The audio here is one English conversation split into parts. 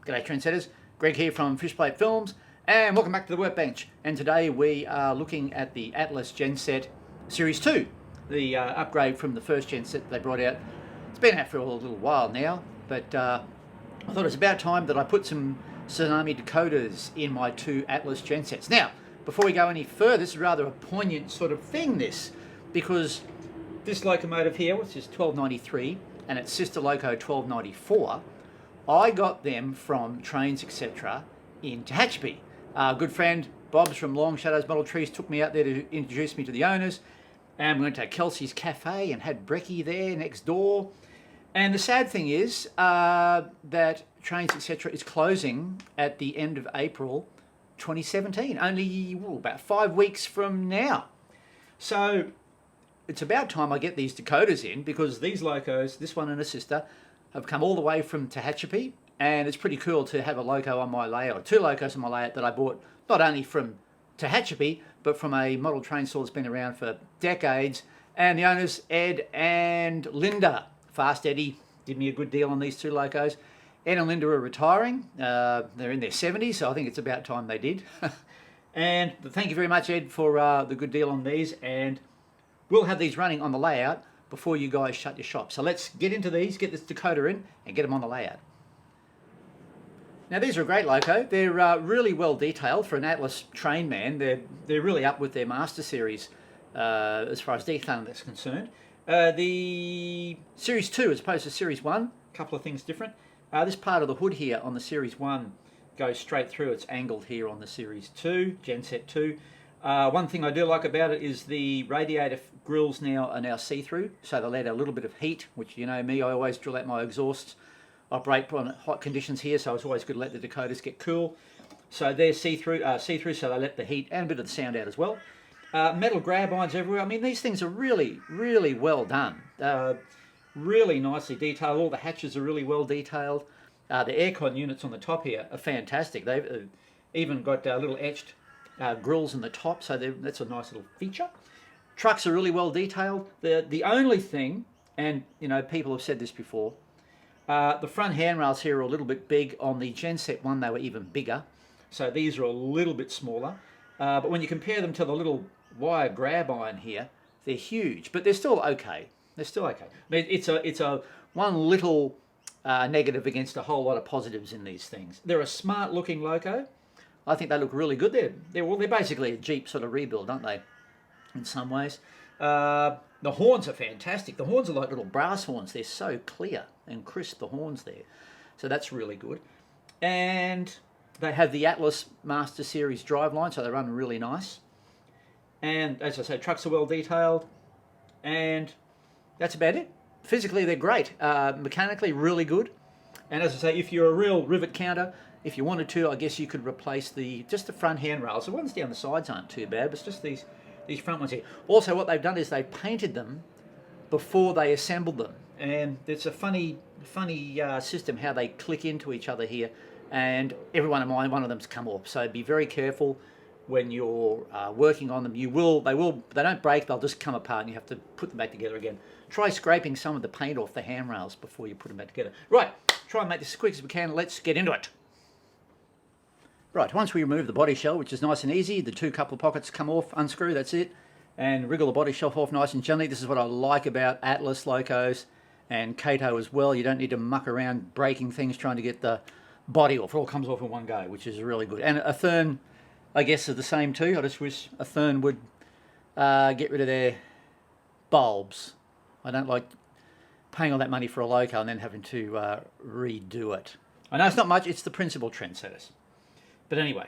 G'day trendsetters, Greg here from Fishplate Films, and welcome back to the Workbench. And today we are looking at the Atlas Genset Series 2, the upgrade from the first genset they brought out. It's been out for a little while now, but I thought it was about time that I put some Tsunami decoders in my two Atlas gensets. Now, before we go any further, this is rather a poignant sort of thing, because this locomotive here, which is 1293, and its sister loco 1294, I got them from Trains Etc. in Tehachapi. A good friend, Bob's from Long Shadows Model Trees, took me out there to introduce me to the owners, and we went to Kelsey's Cafe and had brekkie there next door. And the sad thing is that Trains Etc. is closing at the end of April 2017, only about 5 weeks from now. So it's about time I get these decoders in, because these locos, this one and a sister, have come all the way from Tehachapi, and it's pretty cool to have a loco on my layout, two locos on my layout that I bought not only from Tehachapi, but from a model train store that's been around for decades. And the owners, Ed and Linda, Fast Eddie, did me a good deal on these two locos. Ed and Linda are retiring. They're in their 70s, so I think it's about time they did. And thank you very much, Ed, for the good deal on these, and we'll have these running on the layout before you guys shut your shop. So let's get into these, get this decoder in, and get them on the layout. Now these are a great loco. They're really well detailed for an Atlas train man. They're really up with their Master Series as far as detailing is concerned. The Series 2 as opposed to Series 1, a couple of things different. This part of the hood here on the Series 1 goes straight through. It's angled here on the Series 2, Genset 2. One thing I do like about it is the radiator grills are now see-through, so they'll add a little bit of heat, which, you know me, I always drill out my exhausts, operate on hot conditions here, so it's always good to let the decoders get cool. So they're see-through, so they let the heat and a bit of the sound out as well. Metal grab irons everywhere. I mean, these things are really, really well done. Really nicely detailed. All the hatches are really well detailed. The aircon units on the top here are fantastic. They've even got little etched grills in the top, so that's a nice little feature. Trucks are really well detailed. The only thing, and you know, people have said this before, the front handrails here are a little bit big. On the Genset 1 they were even bigger, so these are a little bit smaller, but when you compare them to the little wire grab iron here, they're huge, but they're still okay. They're still okay. I mean, it's a one little negative against a whole lot of positives in these things. They're a smart looking loco. I think they look really good. They're basically a Jeep sort of rebuild, aren't they, in some ways. The horns are fantastic. The horns are like little brass horns. They're so clear and crisp, the horns there. So that's really good. And they have the Atlas Master Series driveline, so they run really nice. And as I say, trucks are well detailed. And that's about it. Physically, they're great. Mechanically, really good. And as I say, if you're a real rivet counter, if you wanted to, I guess you could replace just the front handrails. The ones down the sides aren't too bad, but it's just these front ones here. Also, what they've done is they've painted them before they assembled them, and it's a funny system how they click into each other here. And every one of them's come off. So be very careful when you're working on them. They don't break. They'll just come apart, and you have to put them back together again. Try scraping some of the paint off the handrails before you put them back together. Right, try and make this as quick as we can. Let's get into it. Right, once we remove the body shell, which is nice and easy, the two couple of pockets come off, unscrew, that's it, and wriggle the body shelf off nice and gently. This is what I like about Atlas locos and Kato as well. You don't need to muck around breaking things trying to get the body off. It all comes off in one go, which is really good. And Athearn, I guess, is the same too. I just wish Athearn would get rid of their bulbs. I don't like paying all that money for a loco and then having to redo it. I know it's not much, it's the principal trendsetters. But anyway,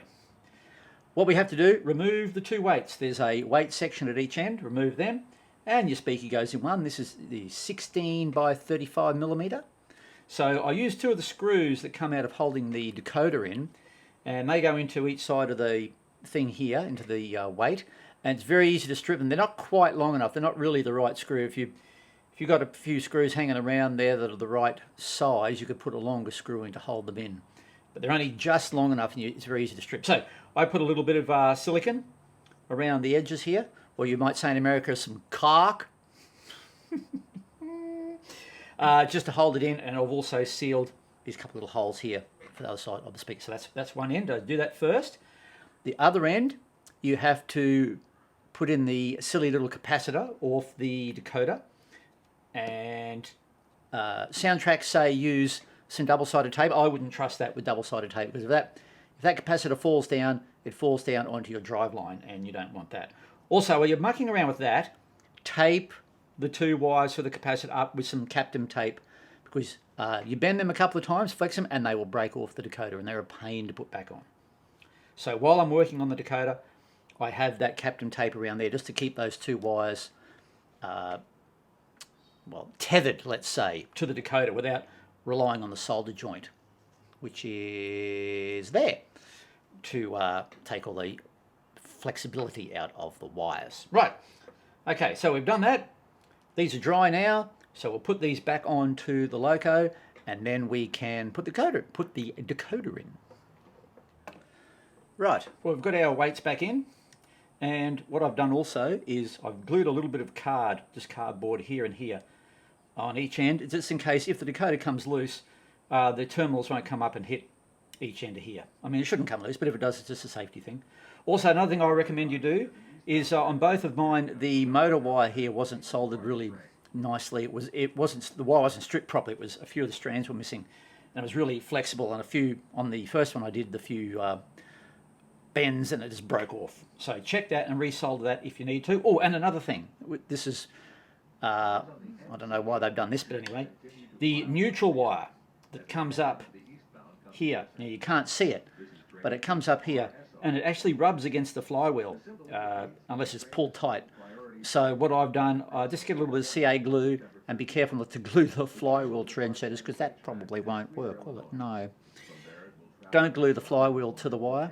what we have to do, remove the two weights. There's a weight section at each end, remove them, and your speaker goes in one. This is the 16 by 35 millimeter. So I use two of the screws that come out of holding the decoder in, and they go into each side of the thing here, into the weight, and it's very easy to strip them. They're not quite long enough. They're not really the right screw. If you've got a few screws hanging around there that are the right size, you could put a longer screw in to hold them in. But they're only just long enough, and it's very easy to strip. So I put a little bit of silicone around the edges here, or you might say in America some caulk. just to hold it in, and I've also sealed these couple of little holes here for the other side of the speaker. So that's one end. I do that first. The other end, you have to put in the silly little capacitor off the decoder, and Soundtrack say use some double-sided tape. I wouldn't trust that with double-sided tape, because if that capacitor falls down, it falls down onto your drive line, and you don't want that. Also, while you're mucking around with that, tape the two wires for the capacitor up with some Kapton tape, because you bend them a couple of times, flex them, and they will break off the decoder, and they're a pain to put back on. So while I'm working on the decoder, I have that Kapton tape around there just to keep those two wires well, tethered, let's say, to the decoder without relying on the solder joint, which is there to take all the flexibility out of the wires. Right, okay, so we've done that. These are dry now, so we'll put these back onto the loco, and then we can put the decoder in. Right, well, we've got our weights back in, and what I've done also is I've glued a little bit of cardboard here and here on each end, just in case if the decoder comes loose, the terminals won't come up and hit each end of here. I mean, it shouldn't come loose, but if it does, it's just a safety thing. Also, another thing I recommend you do is on both of mine, the motor wire here wasn't soldered really nicely. The wire wasn't stripped properly. It was a few of the strands were missing, and it was really flexible. And a few on the first one I did, the few bends, and it just broke off. So check that and resolder that if you need to. Oh, and another thing, this is I don't know why they've done this, but anyway, the neutral wire that comes up here. Now you can't see it, but it comes up here, and it actually rubs against the flywheel unless it's pulled tight. So what I've done, just get a little bit of CA glue, and be careful not to glue the flywheel trenchers, because that probably won't work, will it? No. Don't glue the flywheel to the wire.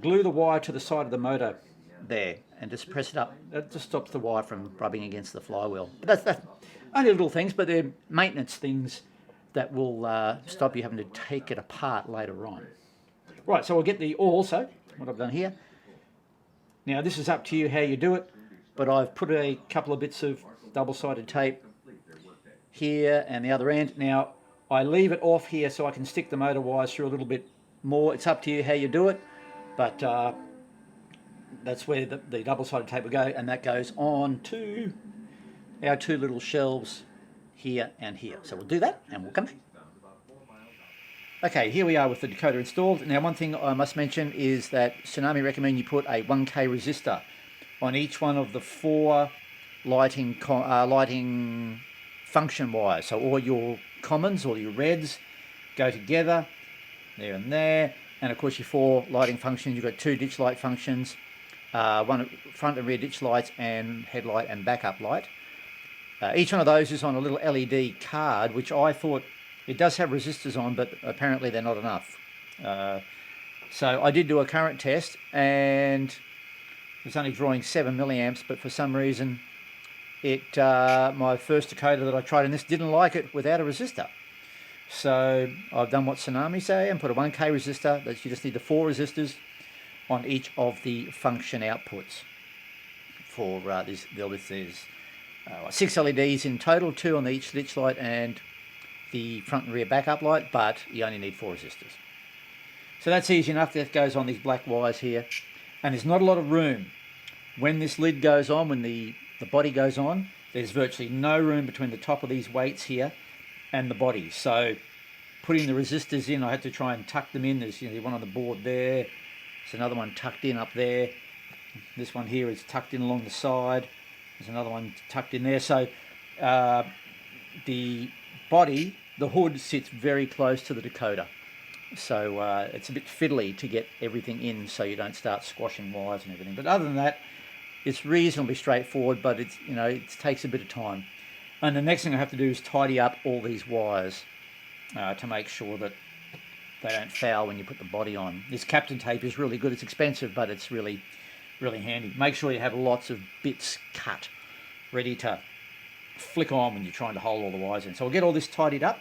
Glue the wire to the side of the motor there, and just press it up. That just stops the wire from rubbing against the flywheel. But that's only little things, but they're maintenance things that will stop you having to take it apart later on. Right, so we'll get the also, what I've done here. Now this is up to you how you do it, but I've put a couple of bits of double-sided tape here and the other end. Now I leave it off here so I can stick the motor wires through a little bit more. It's up to you how you do it, but that's where the double-sided tape will go, and that goes on to our two little shelves here and here. So we'll do that and we'll come back. Okay, here we are with the decoder installed. Now one thing I must mention is that Tsunami recommend you put a 1K resistor on each one of the 4 lighting function wires. So all your commons, all your reds go together, there and there. And of course your 4 lighting functions, you've got 2 ditch light functions, one front and rear ditch lights, and headlight and backup light. Each one of those is on a little LED card, which I thought it does have resistors on, but apparently they're not enough. So I did do a current test, and it was only drawing 7 milliamps, but for some reason my first decoder that I tried in this didn't like it without a resistor. So I've done what Tsunami say and put a 1K resistor. That you just need the 4 resistors on each of the function outputs. For there's 6 LEDs in total, 2 on each ditch light and the front and rear backup light, but you only need 4 resistors. So that's easy enough. That goes on these black wires here, and there's not a lot of room. When this lid goes on, when the body goes on, there's virtually no room between the top of these weights here and the body. So putting the resistors in, I had to try and tuck them in. There's one on the board there. There's another one tucked in up there. This one here is tucked in along the side. There's another one tucked in there. So the body, the hood, sits very close to the decoder. So it's a bit fiddly to get everything in so you don't start squashing wires and everything. But other than that, it's reasonably straightforward, but it's, it takes a bit of time. And the next thing I have to do is tidy up all these wires to make sure that they don't foul when you put the body on. This Kapton tape is really good. It's expensive, but it's really, really handy. Make sure you have lots of bits cut, ready to flick on when you're trying to hold all the wires in. So we'll get all this tidied up,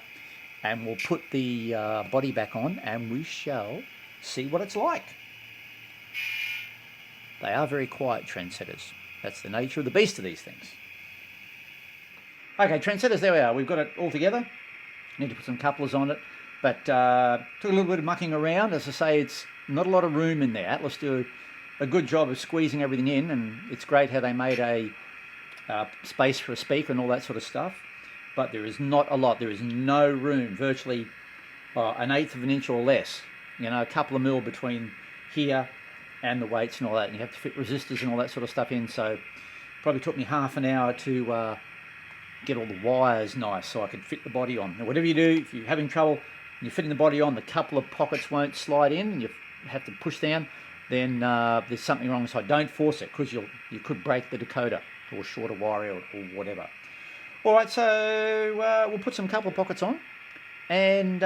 and we'll put the body back on, and we shall see what it's like. They are very quiet, trendsetters. That's the nature of the beast of these things. Okay, trendsetters, there we are. We've got it all together. Need to put some couplers on it. But took a little bit of mucking around. As I say, it's not a lot of room in there. Atlas do a good job of squeezing everything in, and it's great how they made a space for a speaker and all that sort of stuff. But there is not a lot. There is no room, virtually an eighth of an inch or less. You know, a couple of mil between here and the weights and all that. And you have to fit resistors and all that sort of stuff in. So probably took me half an hour to get all the wires nice so I could fit the body on. Now, whatever you do, if you're having trouble and you're fitting the body on, the couple of pockets won't slide in and you have to push down, then there's something wrong. So don't force it, because you could break the decoder or short a wire or whatever. All right, so we'll put some couple of pockets on and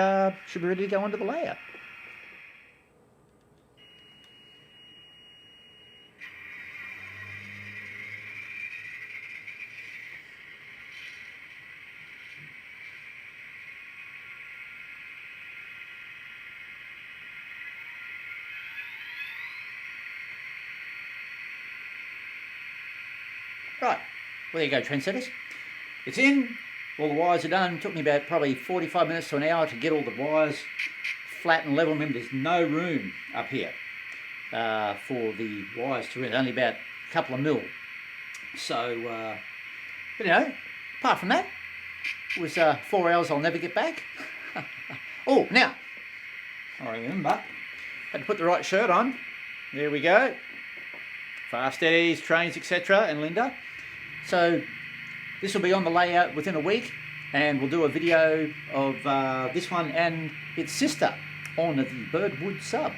should be ready to go onto the layout. Right, well, there you go, trendsetters. It's in, all the wires are done. It took me about probably 45 minutes to an hour to get all the wires flat and level. Remember, there's no room up here for the wires to run, only about a couple of mil. So, but you know, apart from that, it was 4 hours I'll never get back. Oh, now, I remember, had to put the right shirt on. There we go. Fast Eddies, Trains, etc. and Linda. So this will be on the layout within a week, and we'll do a video of this one and its sister on the Birdwood sub.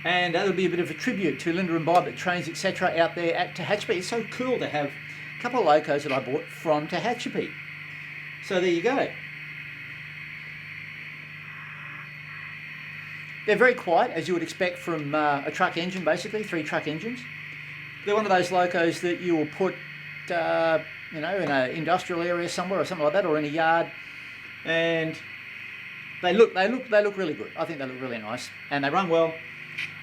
And that'll be a bit of a tribute to Linda and Bob at Trains, etc. out there at Tehachapi. It's so cool to have a couple of locos that I bought from Tehachapi. So there you go. They're very quiet, as you would expect from a truck engine, basically, 3 truck engines. They're one of those locos that you will put, you know, in an industrial area somewhere or something like that, or in a yard, and they look really good. I think they look really nice, and they run well.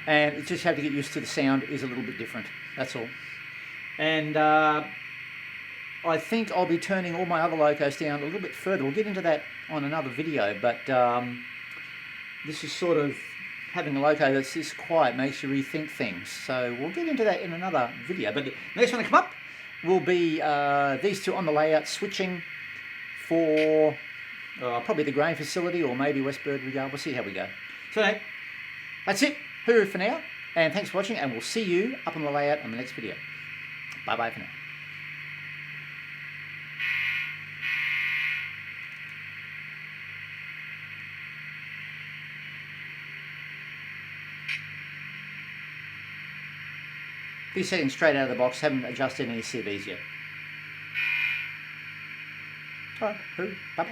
And it's just have to get used to the sound is a little bit different. That's all. And I think I'll be turning all my other locos down a little bit further. We'll get into that on another video, but this is sort of having a loco that's this quiet makes you rethink things. So we'll get into that in another video. But the next one to come up will be these two on the layout, switching for probably the grain facility or maybe West Birdwood Yard. We'll see how we go. So anyway, that's it. Hooroo for now, and thanks for watching, and we'll see you up on the layout on the next video. Bye bye for now. These settings straight out of the box, haven't adjusted any CVs yet. Alright, bye bye.